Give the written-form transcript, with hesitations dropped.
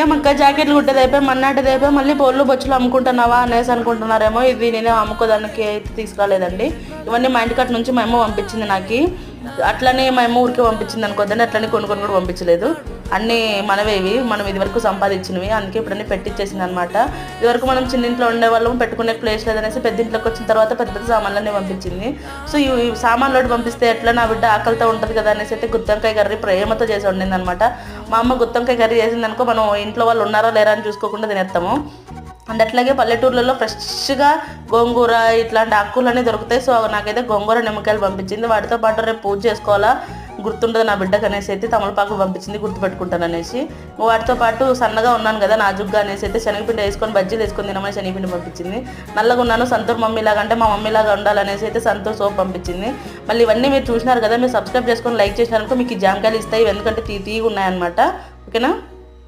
ఏమక్క జాకెట్లు కుట్టేది అయిపోయి మన్నాటిది అయిపోయి మళ్ళీ బొల్లు బొచ్చులు అమ్ముకుంటున్నావా అనేసి అనుకుంటున్నారేమో. ఇది నేను అమ్ముకోదానికి అయితే తీసుకురాలేదండి. ఇవన్నీ మా ఇంటికట్ నుంచి మా అమ్మ పంపించింది నాకు. అట్లనే మా అమ్మ ఊరికి పంపించింది అనుకోద్దండి, అట్లనే కొన్ని కూడా పంపించలేదు. అన్నీ మనవే ఇవి, మనం ఇదివరకు సంపాదించినవి. అందుకే ఇప్పుడు అన్నీ పెట్టించేసింది అనమాట. ఇదివరకు మనం చిన్నింట్లో ఉండేవాళ్ళం, పెట్టుకునే ప్లేస్ లేదనేసి పెద్ద ఇంట్లోకి వచ్చిన తర్వాత పెద్ద పెద్ద సామాన్లన్నీ పంపించింది. సో ఈ సామాన్లు పంపిస్తే ఎట్లా నా బిడ్డ ఆకలితో ఉంటుంది కదా అనేసి అయితే గుత్తొంకాయ కర్రీ ప్రేమతో చేసి వండింది అనమాట. మా అమ్మ గుత్తొంకాయ కర్రీ చేసిందనుకో మనం ఇంట్లో వాళ్ళు ఉన్నారా లేరా అని చూసుకోకుండా తినేస్తాము. అండ్ అట్లాగే పల్లెటూర్లలో ఫ్రెష్గా గోంగూర ఇట్లాంటి ఆకులన్నీ దొరుకుతాయి. సో నాకైతే గోంగూర నిమ్మకాయలు పంపించింది. వాటితో పాటు రేపు పూజ చేసుకోవాలా, గుర్తుంటుంది నా బిడ్డకు అనేసి అయితే తమలపాకులు పంపించింది, గుర్తుపెట్టుకుంటాను అనేసి. వాటితో పాటు సన్నగా ఉన్నాను కదా నాజుగ్గా అనేసి అయితే శనగపిండి వేసుకొని బజ్జీలు వేసుకొని తినమని శనగపిండి పంపించింది. నల్లగా ఉన్నాను సంతూర్ మమ్మీలాగా అంటే మా మమ్మీలాగా ఉండాలనేసి అయితే సంతూర్ సోప్ పంపించింది. మళ్ళీ ఇవన్నీ మీరు చూసినారు కదా, మీరు సబ్స్క్రైబ్ చేసుకొని లైక్ చేసినారనుకో మీకు ఈ జామకాయలు ఇస్తాయి, ఎందుకంటే తీగా ఉన్నాయన్నమాట. ఓకేనా.